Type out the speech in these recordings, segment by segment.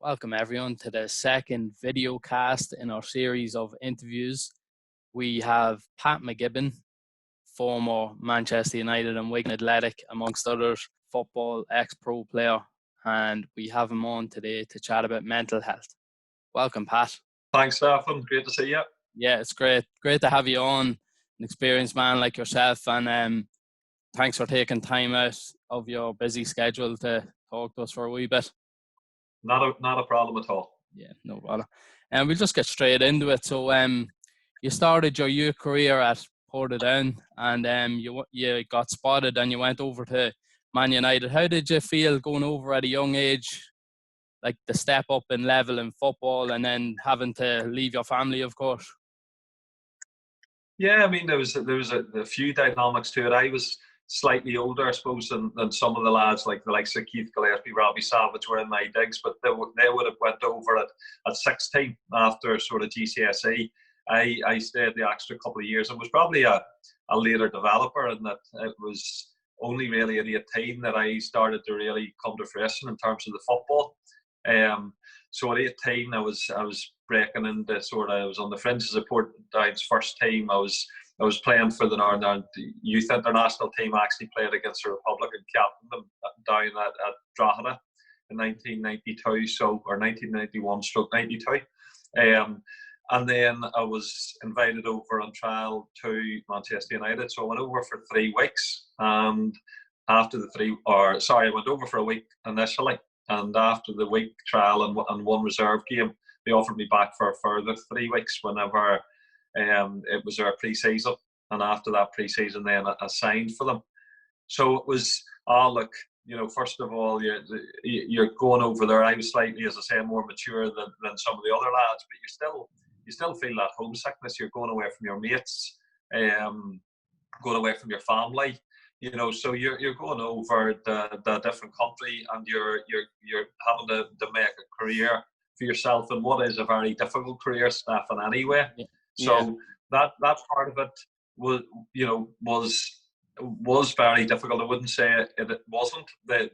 Welcome everyone to the second video cast in our series of interviews. We have Pat McGibbon, former Manchester United and Wigan Athletic, amongst others, football ex-pro player, and we have him on today to chat about mental health. Welcome, Pat. Thanks, Stefan. Great to see you. Yeah, it's great to have you on, an experienced man like yourself, and thanks for taking time out of your busy schedule to talk to us for a wee bit. Not a problem at all. Yeah, no bother. And we'll just get straight into it. So, you started your youth career at Portadown, and you got spotted, and you went over to Man United. How did you feel going over at a young age, like the step up in level in football, and then having to leave your family, of course? Yeah, I mean there was a few dynamics to it. I was slightly older, I suppose, than some of the lads, like the likes of Keith Gillespie, Robbie Savage were in my digs, but they would have went over at 16 after sort of GCSE. I stayed the extra couple of years. I was probably a later developer, in that it was only really at 18 that I started to really come to fruition in terms of the football. So at 18, I was breaking into I was on the fringes of Portadown's first team. I was playing for the Northern Ireland Youth International team. I actually played against the Republic and captained them down at Drogheda in 1992, or 1991/92. And then I was invited over on trial to Manchester United. So I went over for 3 weeks, and after I went over for a week initially, and after the week trial and one reserve game, they offered me back for a further 3 weeks whenever it was our pre-season, and after that pre-season then I signed for them. So it was, first of all, you're going over there. I was slightly, as I say, more mature than some of the other lads, but you still feel that homesickness. You're going away from your mates, going away from your family, so you're going over the different country, and you're having to make a career for yourself, and what is a very difficult career, Stefan, anyway. Yeah. So that part of it was very difficult. I wouldn't say it wasn't. The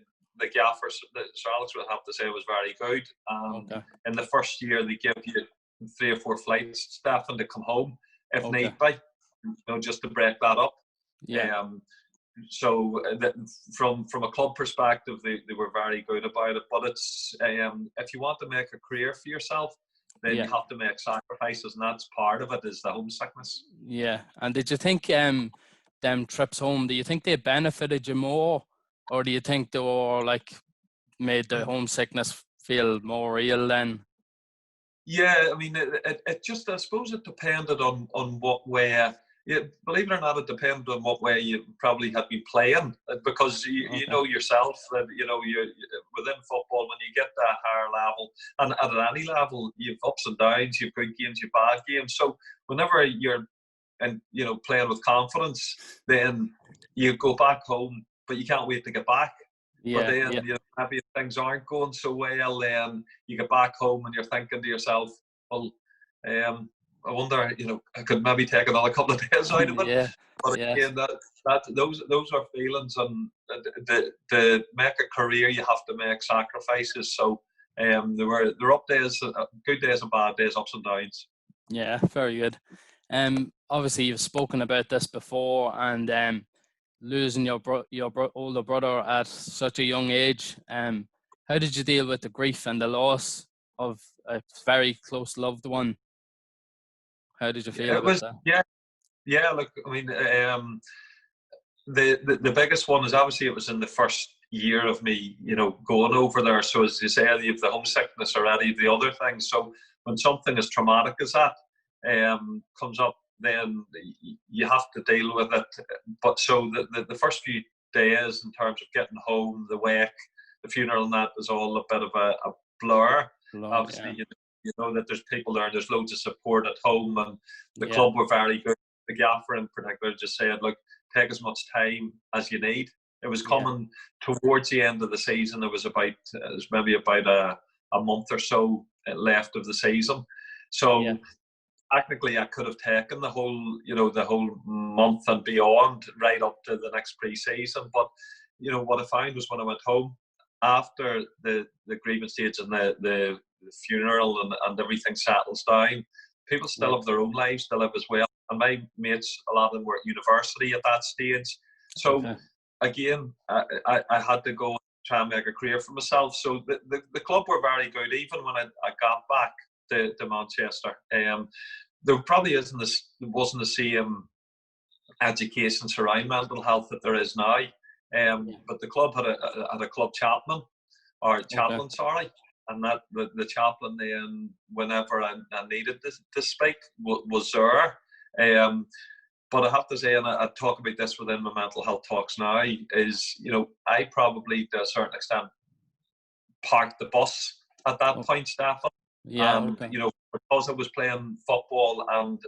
gaffer, Sir Alex, would have to say, was very good. Okay. In the first year, they give you 3 or 4 flights, Stefan, to come home if need be, just to break that up. Yeah. So from a club perspective, they were very good about it. But it's if you want to make a career for yourself, then you have to make sacrifices, and that's part of it, is the homesickness. Yeah. And did you think them trips home, do you think they benefited you more, or do you think they were made the homesickness feel more real then? Yeah, I mean, it just, I suppose it depended on what way. Yeah, believe it or not, it depended on what way you probably had been playing, because you know yourself that you're within football, when you get that higher level, and at any level, you've ups and downs, you've good games, you've bad games. So whenever you're playing with confidence, then you go back home, but you can't wait to get back. Yeah, but then maybe if things aren't going so well, then you get back home and you're thinking to yourself, well, I wonder, I could maybe take another couple of days out of it. Yeah. But again, those are feelings, and to make a career, you have to make sacrifices. So there were up days, good days and bad days, ups and downs. Yeah, very good. Obviously you've spoken about this before, and losing your older brother at such a young age. How did you deal with the grief and the loss of a very close loved one? How did you feel about that? Yeah. Look, I mean, the biggest one is, obviously it was in the first year of me, going over there. So as you say, you have the homesickness already, the other things. So when something as traumatic as that comes up, then you have to deal with it. But so the first few days, in terms of getting home, the wake, the funeral, and that was all a bit of a blur. Obviously, you know that there's people there, there's loads of support at home, and the club were very good. The gaffer in particular just said, look, take as much time as you need. It was coming towards the end of the season. It was maybe about a month or so left of the season. So technically I could have taken the whole month and beyond, right up to the next pre-season. But what I found was, when I went home, after the grieving stage and the funeral and everything settles down, people still have their own lives to live as well. And my mates, a lot of them were at university at that stage. So again, I had to go and try and make a career for myself. So the club were very good, even when I got back to Manchester. There probably wasn't the same education surrounding mental health that there is now. But the club had a club chaplain, sorry, and that the chaplain then, whenever I needed to speak, was there. But I have to say, and I talk about this within my mental health talks now, is, I probably to a certain extent parked the bus at that point, Stefan. Because I was playing football, and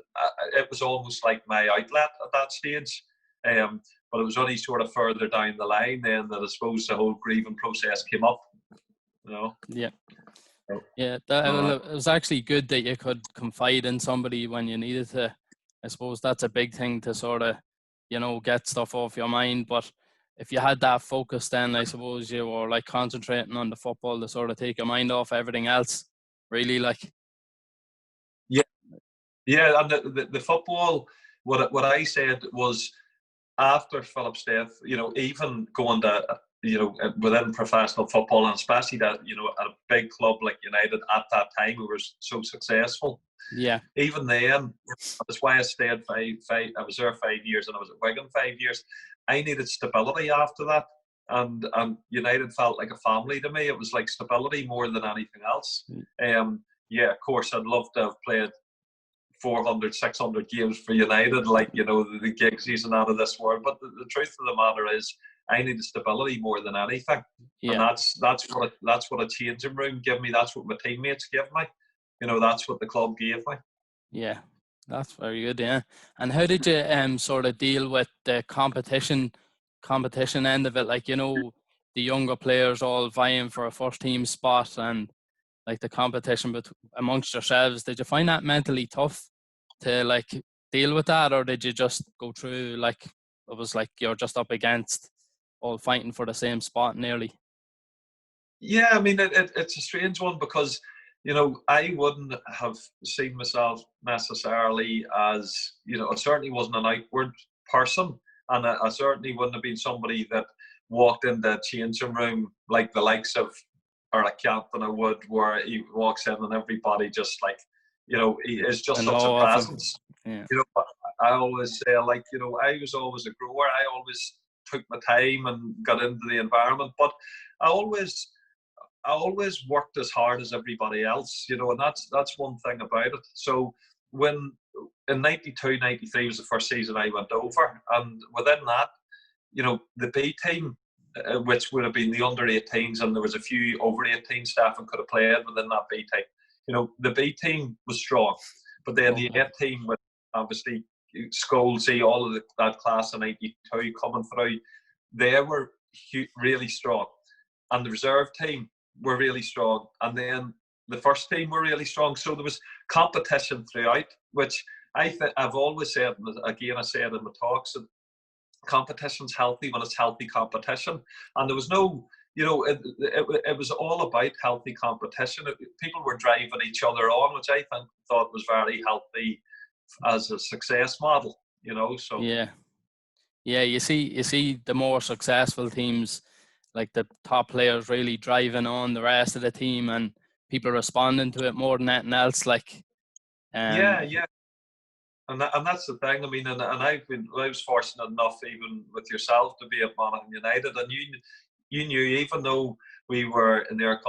it was almost like my outlet at that stage. But it was only sort of further down the line then that I suppose the whole grieving process came up. Yeah. It was actually good that you could confide in somebody when you needed to. I suppose that's a big thing to sort of, get stuff off your mind. But if you had that focus, then I suppose you were like concentrating on the football to sort of take your mind off everything else. Really, like. Yeah, and the football. What I said was, after Philip's death, even going to, within professional football, and especially that, at a big club like United at that time, we were so successful. Yeah. Even then, that's why I stayed I was there 5 years, and I was at Wigan 5 years. I needed stability after that, and United felt like a family to me. It was like stability more than anything else. Of course, I'd love to have played 400, 600 games for United, like, the Gigsies and out of this world. But the truth of the matter is, I needed stability more than anything. And that's what a changing room gave me. That's what my teammates gave me. That's what the club gave me. Yeah, that's very good. Yeah. And how did you sort of deal with the competition end of it? Like, the younger players all vying for a first team spot, and like the competition amongst yourselves. Did you find that mentally tough to like deal with that, or did you just go through like it was like you're just up against all fighting for the same spot nearly? Yeah, I mean, it's a strange one because, I wouldn't have seen myself necessarily as, I certainly wasn't an outward person, and I certainly wouldn't have been somebody that walked in the changing room like the likes of, or like Cantona would, where he walks in and everybody just like, he is just such a presence. Yeah. I always say, like, I was always a grower. I always took my time and got into the environment, but I always worked as hard as everybody else, and that's one thing about it. So when in 92, 93 was the first season I went over, and within that, the B team, which would have been the under 18s, and there was a few over 18 staff and could have played within that B team. The B team was strong, but then the A team, with obviously Scholesy, all of that class of 92 coming through, they were really strong, and the reserve team were really strong, and then the first team were really strong. So there was competition throughout, which I've always said, again I said in the talks, that competition's healthy when it's healthy competition, and there was no, it was all about healthy competition. People were driving each other on, which I thought was very healthy as a success model. So yeah, you see the more successful teams, like the top players really driving on the rest of the team, and people responding to it more than anything else. Like, yeah. And that's the thing. I mean, and I was fortunate enough, even with yourself, to be at Monaghan United, and you knew, even though we were in their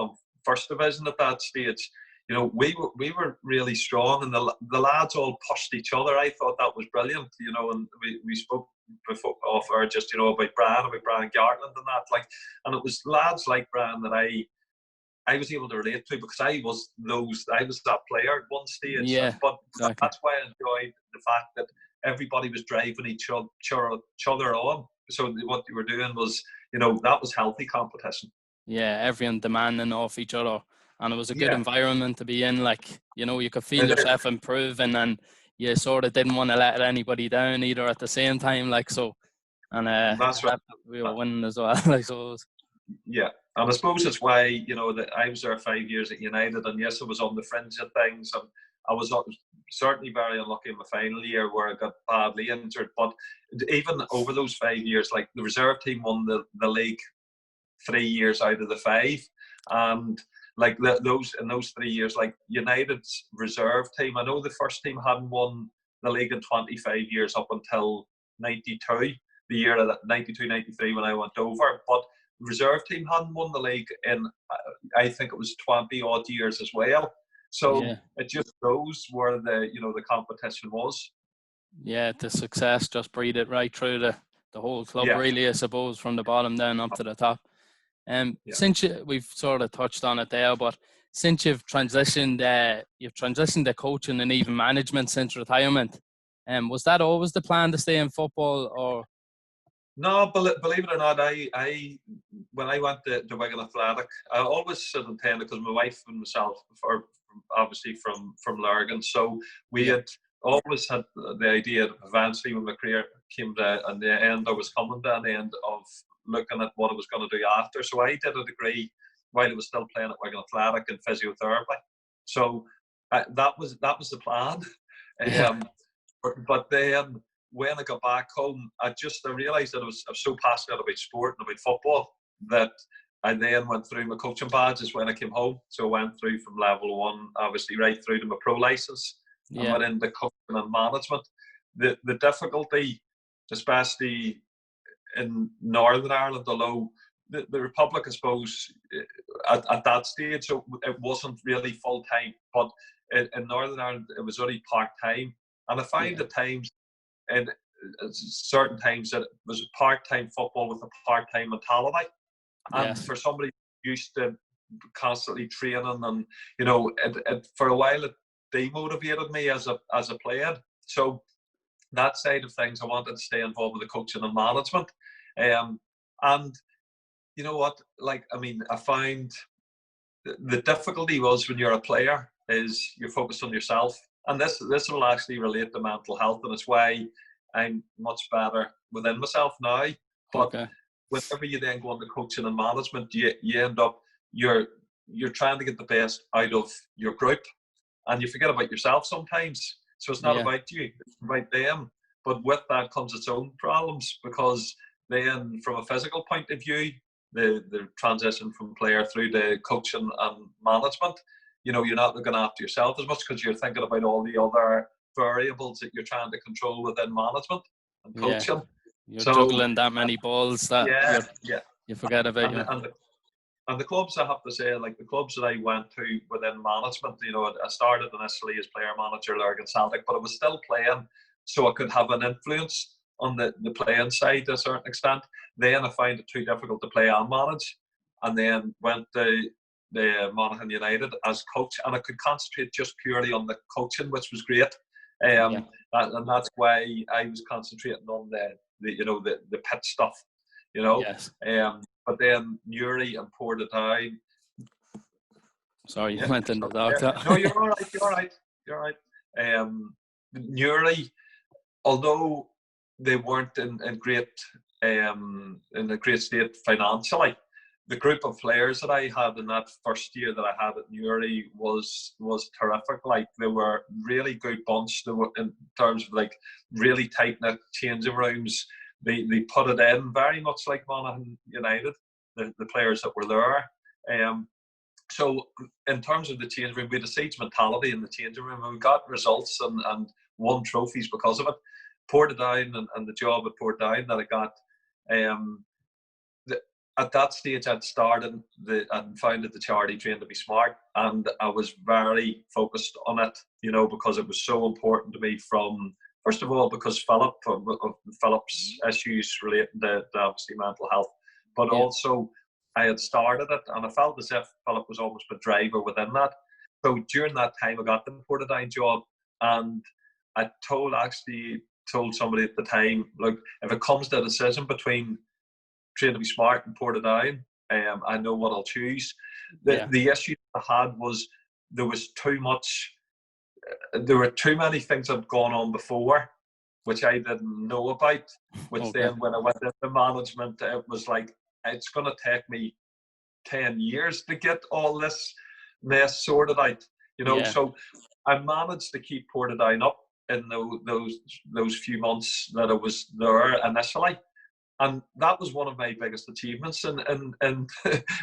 first division at that stage, we were really strong, and the lads all pushed each other. I thought that was brilliant, and we spoke before off air just about Brian Gartland and that, like, and it was lads like Brian that I was able to relate to, because I was that player at one stage. Yeah, but exactly. That's why I enjoyed the fact that everybody was driving each other on. So what you were doing was, that was healthy competition. Yeah, everyone demanding off each other, and it was a good environment to be in. Like, you could feel yourself improving, and you sort of didn't want to let anybody down either at the same time. Like, so, and that's right. we were winning as well. Like, so. Yeah, and I suppose it's why, you know, that I was there 5 years at United, and yes, I was on the fringe of things, and I was certainly very unlucky in my final year where I got badly injured. But even over those 5 years, like the reserve team won the league 3 years out of the five, and like those in those 3 years, like United's reserve team, I know the first team hadn't won the league in 25 years up until 92, the year of 92, 93 when I went over, but reserve team hadn't won the league in, I think it was 20 odd years as well. So Yeah. it just shows where the competition was. Yeah, the success just breathed it right through the whole club, Yeah. really, I suppose, from the bottom down up to the top. Yeah. Since we've sort of touched on it there, but since you've transitioned to coaching and even management since retirement, was that always the plan to stay in football, or? No, believe it or not, I when I went to Wigan Athletic, I always intended, because my wife and myself are obviously from Lurgan, so we had always had the idea that eventually when my career came to an end, I was coming to an end of looking at what I was going to do after. So I did a degree while I was still playing at Wigan Athletic in physiotherapy. So that was the plan. But then when I got back home, I realised that I was so passionate about sport and about football that I then went through my coaching badges when I came home. So I went through from level 1, obviously, right through to my pro licence, and went into coaching and management. The difficulty, especially in Northern Ireland, although the Republic, I suppose, at that stage, so it wasn't really full-time, but in Northern Ireland, it was only part-time. And I find at times, and certain times, that it was part-time football with a part-time mentality. And for somebody used to constantly training, and you know, it for a while it demotivated me as a player. So that side of things, I wanted to stay involved with the coaching and management. And you know what? Like, I mean, I find the difficulty was when you're a player is you're focused on yourself, and this will actually relate to mental health, and it's why I'm much better within myself now. But whenever you then go into coaching and management, you end up you're trying to get the best out of your group, and you forget about yourself sometimes. So it's not about you, it's about them. But with that comes its own problems, because then from a physical point of view, the transition from player through to coaching and management, you know, you're not looking after yourself as much because you're thinking about all the other variables that you're trying to control within management and coaching. You're juggling that many balls that you forget about. And the clubs, I have to say, like the clubs that I went to within management, you know, I started initially as player manager Lurgan Celtic, but I was still playing, so I could have an influence on the playing side to a certain extent. Then I found it too difficult to play and manage, and then went to the Monaghan United as coach, and I could concentrate just purely on the coaching, which was great. And that's why I was concentrating on the pit stuff, you know. But then Newry and Portadown. Sorry, you went into that. No, you're all right. Newry, although they weren't in a great state financially, the group of players that I had in that first year that I had at Newry was terrific. Like, they were really good bunch. They were, in terms of like really tight knit changing rooms. They put it in very much like Monaghan United, the players that were there. So in terms of the change room, we had a siege mentality in the changing room, and we got results and won trophies because of it. Portadown and the job at Portadown that I got, at that stage I'd started and founded the charity Train to Be Smart, and I was very focused on it, you know, because it was so important to me. From first of all, because Philip's issues relating to obviously mental health, but also I had started it, and I felt as if Philip was almost a driver within that. So during that time, I got the Portadown job, and I told somebody at the time, look, if it comes to a decision between Train to Be Smart and Portadown, I know what I'll choose. The issue I had was there were too many things that had gone on before, which I didn't know about, which then when I went into management, it was like, it's going to take me 10 years to get all this mess sorted out, you know. Yeah. So I managed to keep Portadown up in those few months that I was there initially. And that was one of my biggest achievements in in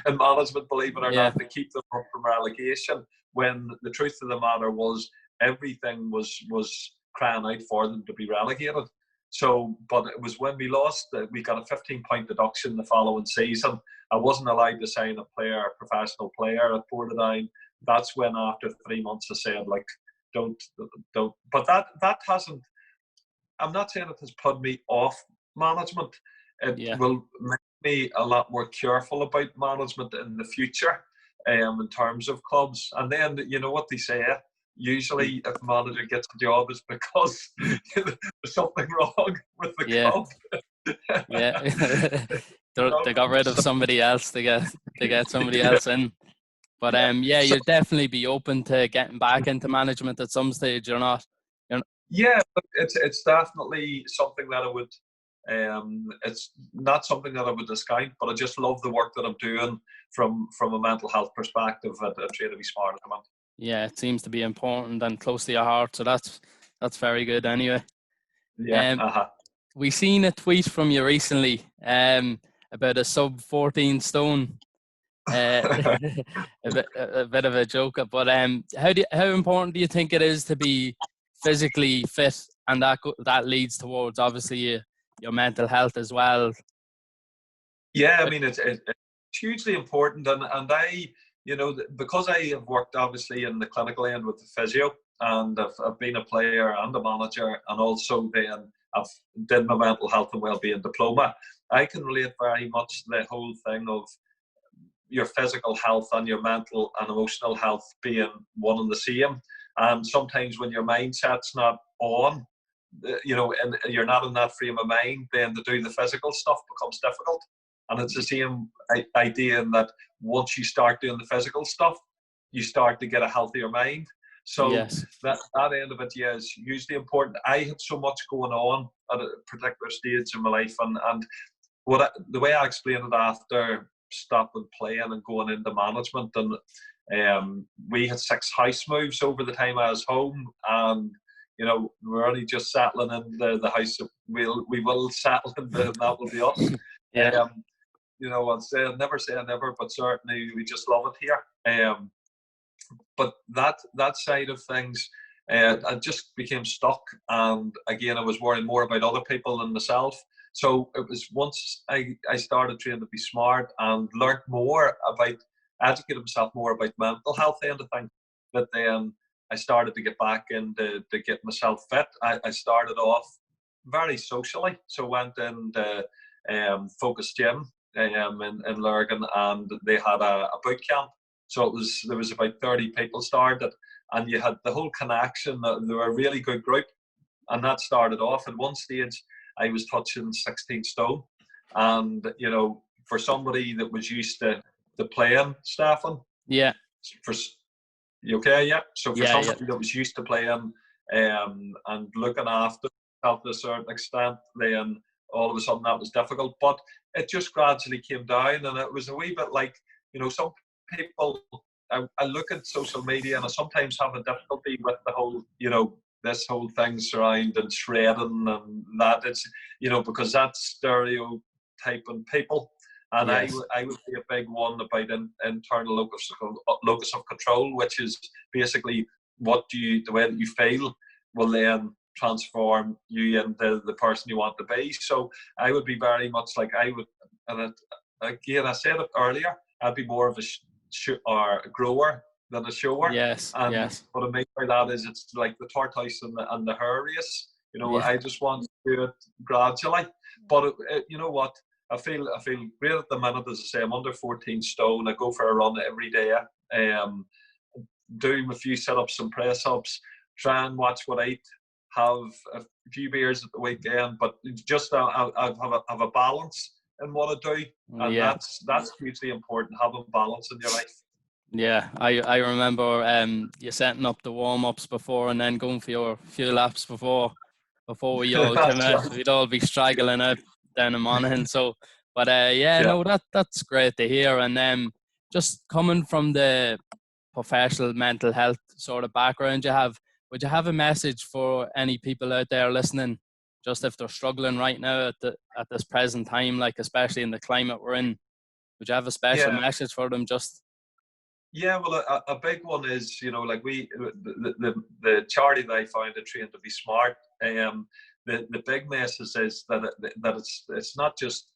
management, believe it or not, to keep them up from relegation, when the truth of the matter was everything was crying out for them to be relegated. So, but it was when we lost, we got a 15-point deduction the following season. I wasn't allowed to sign a professional player at Portadown. That's when, after 3 months, I said, like, don't. But that hasn't. I'm not saying it has put me off management. It will make me a lot more careful about management in the future, in terms of clubs. And then, you know what they say, usually if a manager gets a job, it's because there's something wrong with the club. They got rid of somebody else to get somebody else in. But you'd definitely be open to getting back into management at some stage, or not? Yeah, but it's definitely something that I would. It's not something that I would discount, but I just love the work that I'm doing from a mental health perspective at Try to Be Smart at the moment. Yeah, it seems to be important and close to your heart, so that's very good anyway. We seen a tweet from you recently about a sub 14 stone. a bit of a joke, but how important do you think it is to be physically fit, and that leads towards obviously your mental health as well? Yeah, I mean it's hugely important, and I, you know, because I have worked obviously in the clinical end with the physio, and I've been a player and a manager, and also then I've did my mental health and wellbeing diploma. I can relate very much to the whole thing of your physical health and your mental and emotional health being one and the same. And sometimes when your mindset's not on, you know, and you're not in that frame of mind, then to do the physical stuff becomes difficult. And it's the same idea in that once you start doing the physical stuff, you start to get a healthier mind. So that end of it, is hugely important. I had so much going on at a particular stage in my life, and the way I explained it after stopping playing and going into management, and we had 6 house moves over the time I was home, and you know, we're only just settling in the house. We will settle in, and that will be us. You know, I'd never say never, but certainly we just love it here. But that side of things, I just became stuck, and again, I was worrying more about other people than myself. So it was once I started Training to Be Smart and learnt more about, educated myself more about mental health end of things, that then I started to get back into to get myself fit. I started off very socially, so went into Focus Gym in Lurgan, and they had a boot camp. So there was about 30 people started, and you had the whole connection. They were a really good group, and that started off. At one stage, I was touching 16 stone, and you know, for somebody that was used to playing, Stefan. Yeah. You okay? Yeah. So for somebody that was used to playing and looking after yourself to a certain extent, then all of a sudden that was difficult. But it just gradually came down, and it was a wee bit like, you know, some people. I look at social media, and I sometimes have a difficulty with the whole, you know, this whole thing surrounding shredding and that. It's, you know, because that's stereotyping people. And I would be a big one about internal locus of control, which is basically the way that you feel will then transform you into the person you want to be. So I would be very much like again, I said it earlier, I'd be more of a grower than a shower. Yes. What I mean by that is it's like the tortoise and the hare race. You know, I just want to do it gradually. But you know what? I feel great at the minute. As I say, I'm under 14 stone. I go for a run every day. Do a few sit-ups and press-ups. Try and watch what I eat. Have a few beers at the weekend, but just I have a balance in what I do, and that's hugely important. Having balance in your life. Yeah, I remember you setting up the warm-ups before, and then going for your few laps before we all came out. We'd all be straggling out down in Monaghan. So, But no, that's great to hear. And just coming from the professional mental health sort of background you have, would you have a message for any people out there listening, just if they're struggling right now at this present time, like especially in the climate we're in? Would you have a special message for them? Just well, a big one is, like the charity that I founded, Train to Be Smart. The big message is that it's not just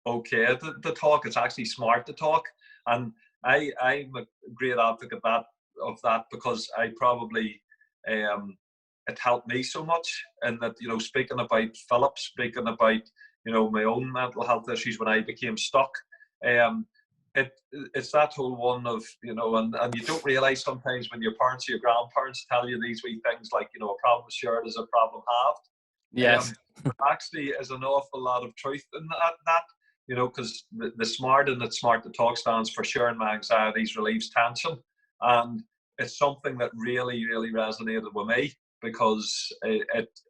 okay to talk; it's actually smart to talk. And I'm a great advocate of that because I probably it helped me so much. And that, speaking about Philip, speaking about my own mental health issues when I became stuck. It's that whole one of, and you don't realise sometimes when your parents or your grandparents tell you these wee things like, a problem shared is a problem halved. yes, Actually, is an awful lot of truth in that, because the SMART and it's smart to talk stands for sharing my anxieties, relieves tension. And it's something that really, really resonated with me because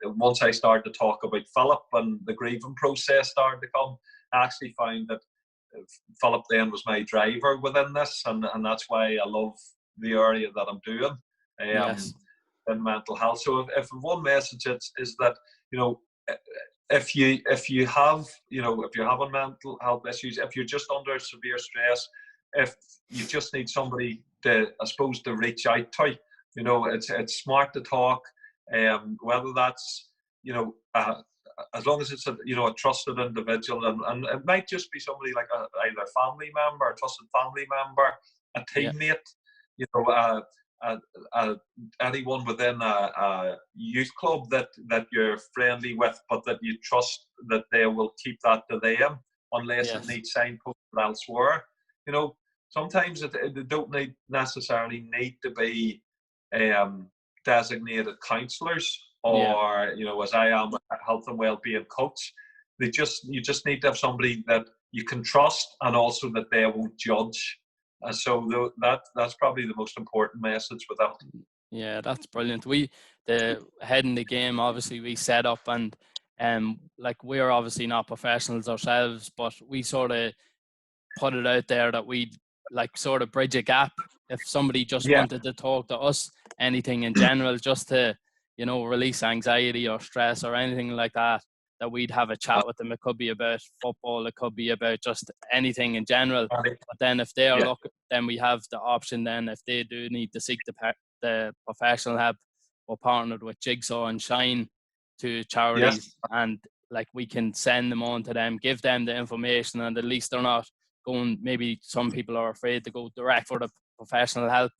once I started to talk about Philip and the grieving process started to come, I actually found that Philip then was my driver within this, and that's why I love the area that I'm doing in mental health. So if one message is that, if you have, if you're having mental health issues, if you're just under severe stress, if you just need somebody to, I suppose, to reach out to, it's smart to talk, whether that's, as long as it's a trusted individual, and it might just be somebody like either a family member, a trusted family member, a teammate, anyone within a youth club that you're friendly with, but that you trust that they will keep that to them unless it needs signposted elsewhere. Sometimes it don't necessarily need to be designated counsellors or as I am, a health and well-being coach. You just need to have somebody that you can trust and also that they won't judge. So that's probably the most important message with that. Yeah, that's brilliant. The head in the game, obviously we set up, and like we're obviously not professionals ourselves, but we sort of put it out there that we like sort of bridge a gap. If somebody just wanted to talk to us, anything in general, just to release anxiety or stress or anything like that we'd have a chat with them. It could be about football, it could be about just anything in general. But then if they are looking, then we have the option. Then if they do need to seek the professional help, we're partnered with Jigsaw and Shine, to charities, and like we can send them on to them, give them the information, and at least they're not going. Maybe some people are afraid to go direct for the professional help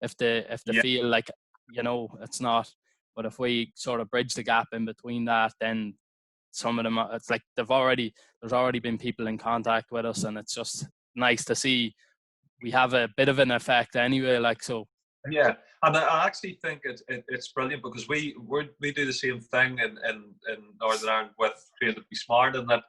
if they feel like it's not. But if we sort of bridge the gap in between that, then some of them, it's like there's already been people in contact with us, and it's just nice to see we have a bit of an effect anyway, like so. Yeah, and I actually think it's brilliant because we do the same thing in Northern Ireland with Train to Be Smart, and that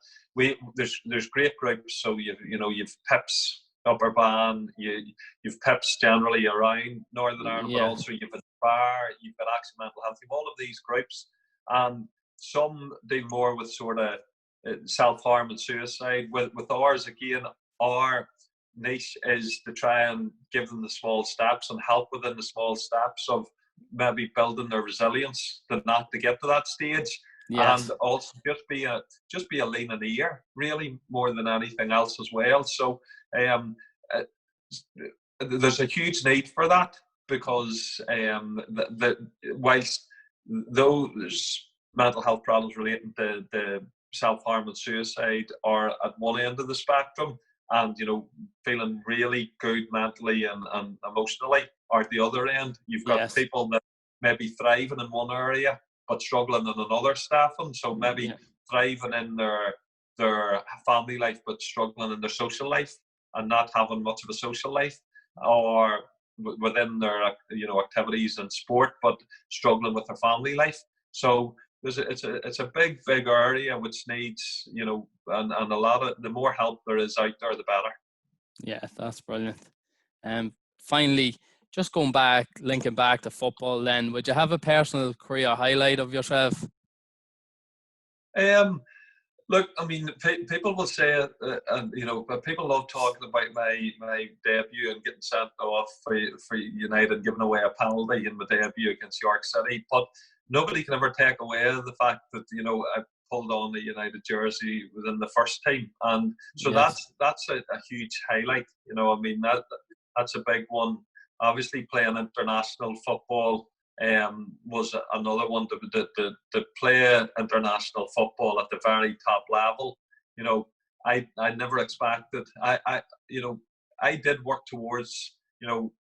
there's great groups. So you've PIPs, Upper Band, you've PIPs generally around Northern Ireland, but also you've Inspire, you've got Action Mental Health, you've all of these groups, and some deal more with sort of self-harm and suicide. With ours, again, our niche is to try and give them the small steps and help within the small steps of maybe building their resilience to get to that stage. And also just be a leaning ear, really, more than anything else as well. So there's a huge need for that, because whilst those mental health problems relating to the self-harm and suicide are at one end of the spectrum, and feeling really good mentally and emotionally are at the other end. You've got people that may be thriving in one area but struggling in another, Stefan. So maybe thriving in their family life but struggling in their social life and not having much of a social life, or within their activities and sport but struggling with their family life. So it's a big area which needs and a lot of, the more help there is out there, the better. Yeah, that's brilliant. Finally, just linking back to football, then would you have a personal career highlight of yourself? Look, I mean, people will say, and you know, people love talking about my debut and getting sent off for United, giving away a penalty in my debut against York City. But nobody can ever take away the fact that, you know, I pulled on the United jersey within the first team, and so Yes. that's a huge highlight. You know, I mean that's a big one. Obviously, playing international football was another one to play international football at the very top level. You know, I never expected. You know, I did work towards, you know,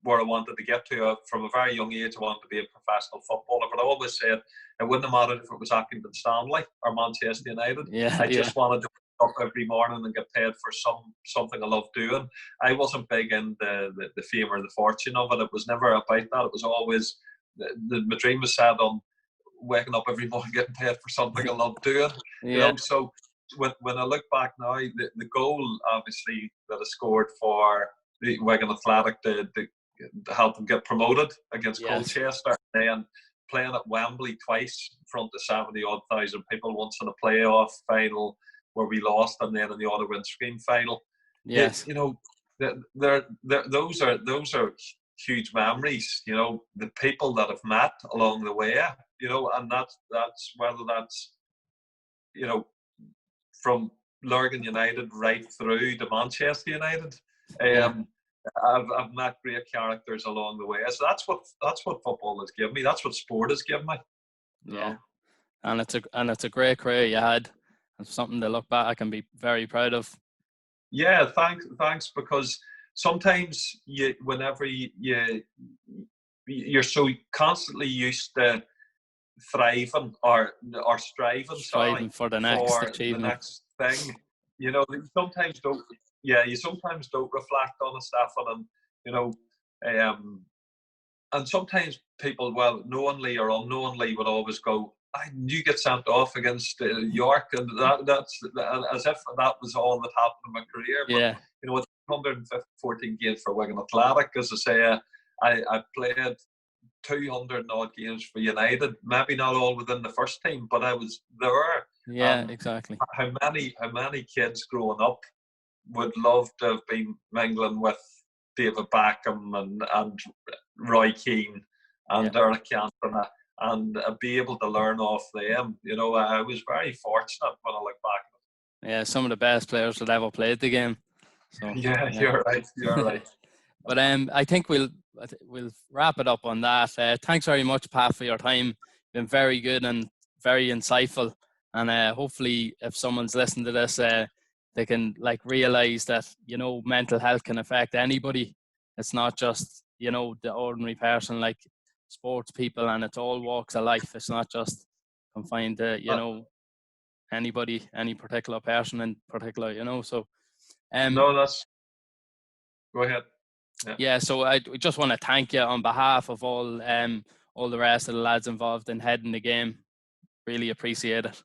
where I wanted to get to from a very young age. I wanted to be a professional footballer, but I always said it wouldn't have mattered if it was Accrington Stanley or Manchester United. Yeah. I Yeah. just wanted to wake up every morning and get paid for something I love doing. I wasn't big in the fame or the fortune of it. It was never about that. It was always my dream was set on waking up every morning getting paid for something I love doing. Yeah. You know, so when I look back now, the goal obviously that I scored for the Wigan Athletic to help them get promoted against Colchester, and then playing at Wembley twice in front of 70-odd thousand people, once in a playoff final where we lost, and then in the auto windscreen final. Yes. You know, those are huge memories. You know, the people that I've met along the way. You know, and that's whether that's, you know, from Lurgan United right through to Manchester United. I've met great characters along the way. So that's what football has given me. That's what sport has given me. Yeah, and it's a great career you had. It's something to look back and be very proud of. Yeah, thanks. Because sometimes whenever you're so constantly used to thriving or striving for the next achievement, the next thing. You know, you sometimes don't reflect on it, Stefan, and you know, and sometimes people, well, knowingly or unknowingly, would always go, you get sent off against York, and that's as if that was all that happened in my career. Yeah. But you know, with 114 games for Wigan Athletic, as I say, I played 200 and odd games for United. Maybe not all within the first team, but I was there. Yeah, exactly. How many kids growing up would love to have been mingling with David Beckham and Roy Keane and Eric Cantona and be able to learn off them. You know, I was very fortunate when I look back. Yeah, some of the best players that ever played the game. So, you're right. You're right. But I think we'll wrap it up on that. Thanks very much, Pat, for your time. Been very good and very insightful. And hopefully, if someone's listening to this, they can realize that, you know, mental health can affect anybody. It's not just, you know, the ordinary person, like sports people, and it's all walks of life. It's not just confined to, you know, anybody, any particular person in particular, you know. So, no, that's. Go ahead. Yeah, so I just want to thank you on behalf of all the rest of the lads involved in heading the game. Really appreciate it.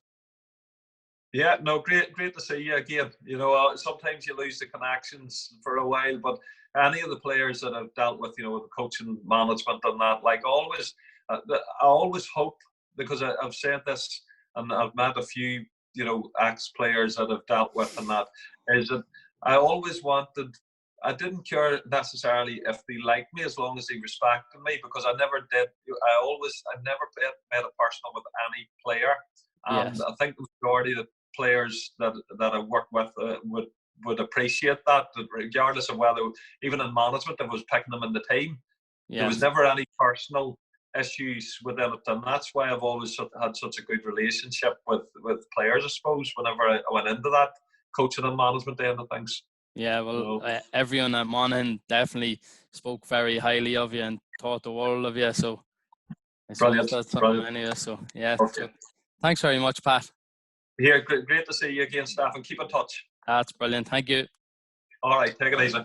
Yeah, no, great to see you again. You know, sometimes you lose the connections for a while, but any of the players that I've dealt with, you know, with the coaching, management, and that, always, I always hope, because I've said this, and I've met a few, you know, ex-players that I've dealt with, and that is that I always wanted. I didn't care necessarily if they liked me, as long as they respected me, because I never did. I never made it personal with any player, and I think the majority of the players that I work with would appreciate that regardless of whether, even in management, I was picking them in the team. There was never any personal issues within it, and that's why I've always had such a good relationship with players, I suppose, whenever I went into that coaching and management end of things. Yeah, well, everyone at Monaghan definitely spoke very highly of you and thought the world of you. So I suppose that's something anyway. So yeah, so thanks very much, Pat. Yeah, great to see you again, Stefan. Keep in touch. That's brilliant. Thank you. All right, take it easy.